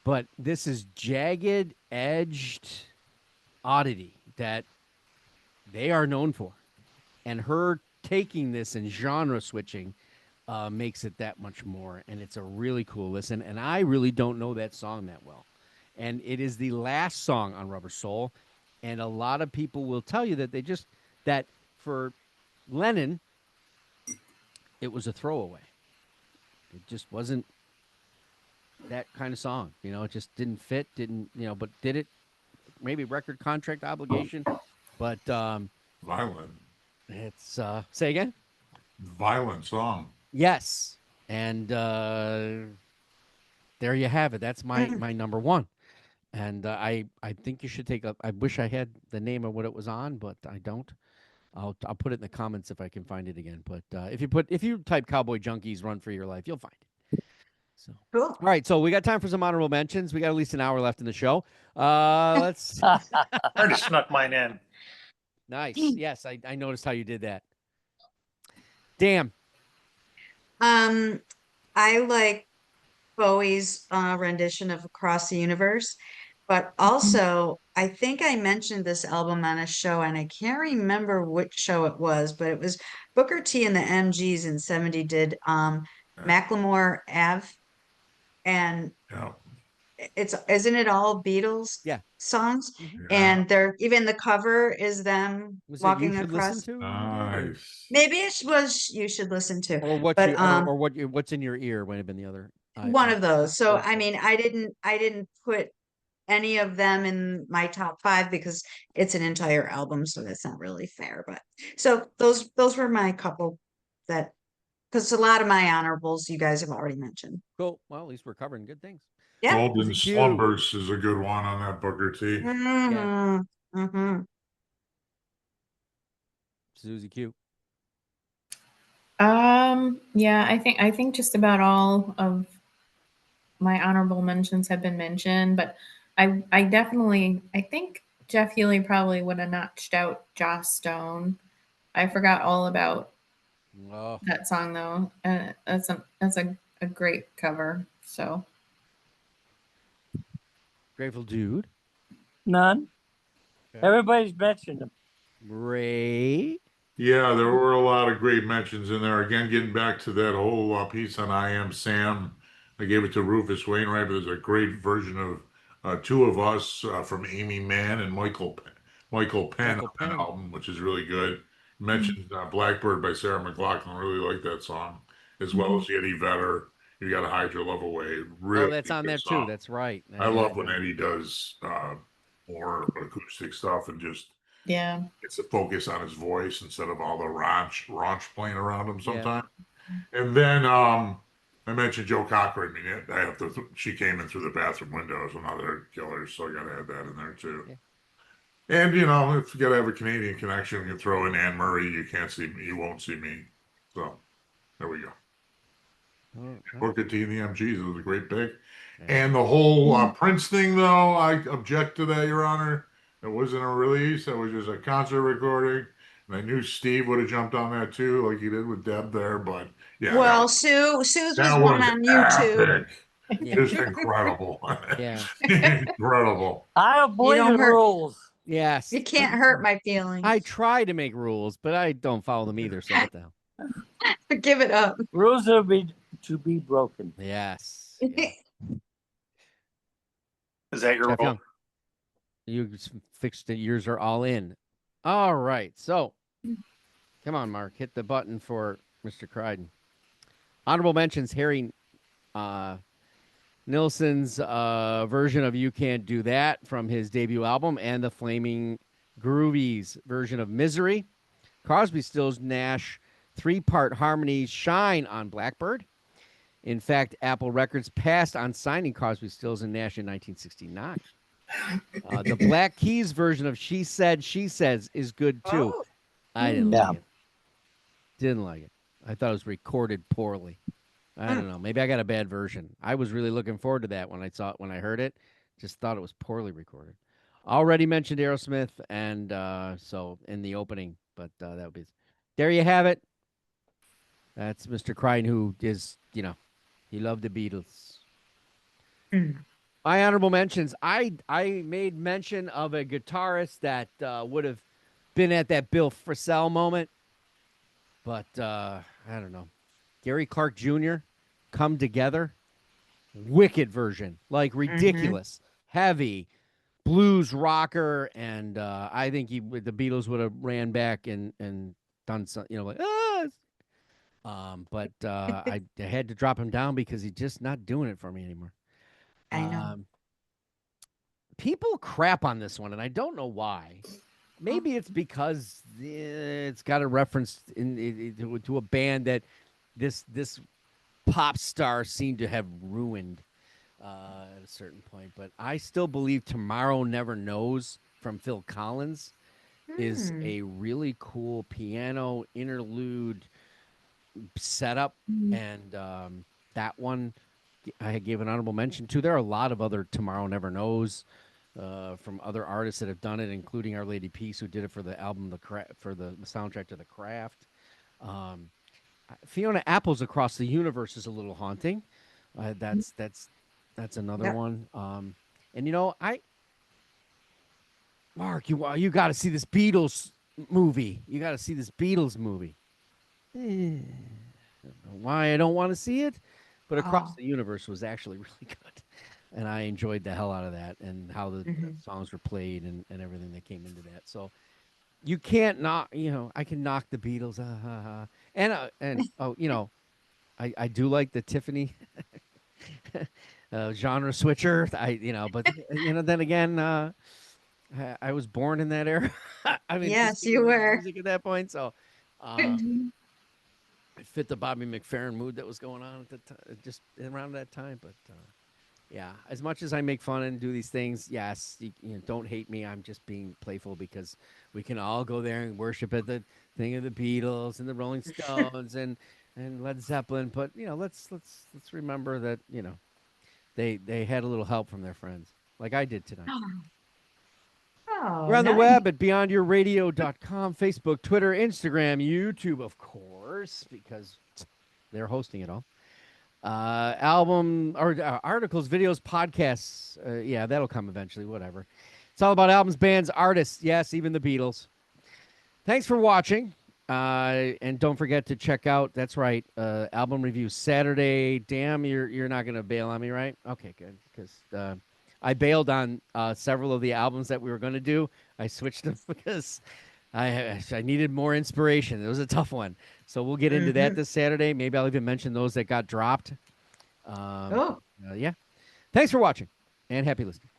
But this is jagged edged oddity that they are known for. And her taking this and genre switching makes it that much more. And it's a really cool listen. And I really don't know that song that well. And it is the last song on Rubber Soul. And a lot of people will tell you that that for Lennon, it was a throwaway. It just wasn't that kind of song. It just didn't fit, but did it? Maybe record contract obligation. But Violent. it's, say again? Violent song. Yes. And there you have it. That's my number 1. And I think you should take a. I wish I had the name of what it was on, but I don't. I'll put it in the comments if I can find it again. But if you type "Cowboy Junkies Run for Your Life," you'll find it. So Cool. all right, so we got time for some honorable mentions. We got at least an hour left in the show. Let's. I already snuck mine in. Nice. Yes, I noticed how you did that. Damn. I like Bowie's rendition of Across the Universe, but also I think I mentioned this album on a show, and I can't remember which show it was, but it was Booker T and the MGs in '70 did Macklemore Ave, and Yeah. isn't it all Beatles Yeah. songs? Mhm. And they're even the cover is them Was walking it You Should across. Listen To? Nice. Maybe it was You Should Listen To, Or what but or what's in your ear might have been the other. one of those. So Okay. I mean, I didn't put any of them in my top 5 because it's an entire album, so that's not really fair. But so those were my couple that, because a lot of my honorables you guys have already mentioned. Cool. Well, at least we're covering good things. Yeah. Golden Suzy Q. Slumbers is a good one on that Booker T. Mhm. Mhm. Suzy Q. Yeah, I think just about all of my honorable mentions have been mentioned, but I definitely, I think Jeff Healey probably would have notched out Joss Stone. I forgot all about Oh, that song though. That's a great cover. So Grateful Dude. None. Okay. Everybody's mentioned them. Ray. Yeah, there were a lot of great mentions in there. Again, getting back to that whole piece on I Am Sam, I gave it to Rufus Wainwright, but there's a great version of Two of Us from Amy Mann and Michael Penn Michael on that Penn. album, which is really good. Mentioned Blackbird by Sarah McLachlan. Really like that song, as well as Eddie Vedder. You got to hide your love away. Really Oh, that's on good there song. too. That's right. I love when Eddie does more acoustic stuff and just yeah. it's a focus on his voice instead of all the raunch playing around him Yeah. sometimes. And then I mentioned Joe Cocker. I mean, I have to. She came in through the bathroom window as another killer, so I got to add that in there too. Yeah. And you know, if you got to have a Canadian connection, you throw in Anne Murray. You can't see me. You won't see me. So there we go. Booker T and the MGs. It was a great pick. And the whole Prince thing, though, I object to that, Your Honor. It wasn't a release. It was just a concert recording. And I knew Steve would have jumped on that too, like he did with Deb there. But yeah, Well, Sue's was that one was on YouTube. epic. Just incredible. Yeah. Incredible. I don't believe don't in hurt- rules. Yes. You can't hurt my feelings. I try to make rules, but I don't follow them either. So what the hell? Give it up. Rules are to be broken. Yes. Yeah. Is that your Jeff role? Young. You fixed it. Yours are all in. All right. So, come on, Mark. Hit the button for Mr. Crichton. Honorable mentions: Harry Nilsson's version of "You Can't Do That" from his debut album, and the Flaming Groovies version of "Misery." Crosby, Stills, Nash three-part harmonies "Shine" on Blackbird. In fact, Apple Records passed on signing Crosby, Stills, and Nash in 1969. The Black Keys version of "She Said, She Says" is good too. Oh. I didn't Yeah. like it. Didn't like it. I thought it was recorded poorly. I don't know. Maybe I got a bad version. I was really looking forward to that when I saw it, when I heard it. Just thought it was poorly recorded. Already mentioned Aerosmith, and so in the opening, but that would be. There you have it. That's Mr. Crichton, who is, you know, he loved the Beatles. My honorable mentions. I made mention of a guitarist that would have been at that Bill Frisell moment, but I don't know. Gary Clark Jr. Come Together, wicked version, like ridiculous, heavy blues rocker, and I think the Beatles would have ran back and done something, you know, like but I had to drop him down because he's just not doing it for me anymore. I know. People crap on this one, and I don't know why. Maybe it's because it's got a reference to a band that this pop star seemed to have ruined at a certain point. But I still believe "Tomorrow Never Knows" from Phil Collins is a really cool piano interlude setup, and that one I gave an honorable mention to. There are a lot of other "Tomorrow Never Knows" from other artists that have done it, including Our Lady Peace, who did it for the album for the soundtrack to The Craft. Fiona Apple's "Across the Universe" is a little haunting. That's another one. And you know, Mark, you got to see this Beatles movie. You got to see this Beatles movie. I don't know why I don't want to see it, but Across the Universe was actually really good, and I enjoyed the hell out of that and how the songs were played and everything that came into that. So you can't knock, you know, I can knock the Beatles, and oh, you know, I do like the Tiffany genre switcher. But you know, then again, I was born in that era. I mean, Yes, you were. music at that point, so it fit the Bobby McFerrin mood that was going on at the time, just around that time. But yeah, as much as I make fun and do these things, yes, you know, don't hate me. I'm just being playful because we can all go there and worship at the thing of the Beatles and the Rolling Stones and Led Zeppelin. But you know, let's remember that, you know, they had a little help from their friends, like I did tonight. Oh, We're on the nice. web at beyondyourradio.com, Facebook, Twitter, Instagram, YouTube, of course, because they're hosting it all. Album or articles, videos, podcasts. Yeah, that'll come eventually, whatever. It's all about albums, bands, artists. Yes, even the Beatles. Thanks for watching. And don't forget to check out, that's right, album review Saturday. Damn, you're not going to bail on me, right? Okay, good. Because I bailed on several of the albums that we were going to do. I switched them because I needed more inspiration. It was a tough one. So we'll get into that this Saturday. Maybe I'll even mention those that got dropped. Oh. Yeah. Thanks for watching and happy listening.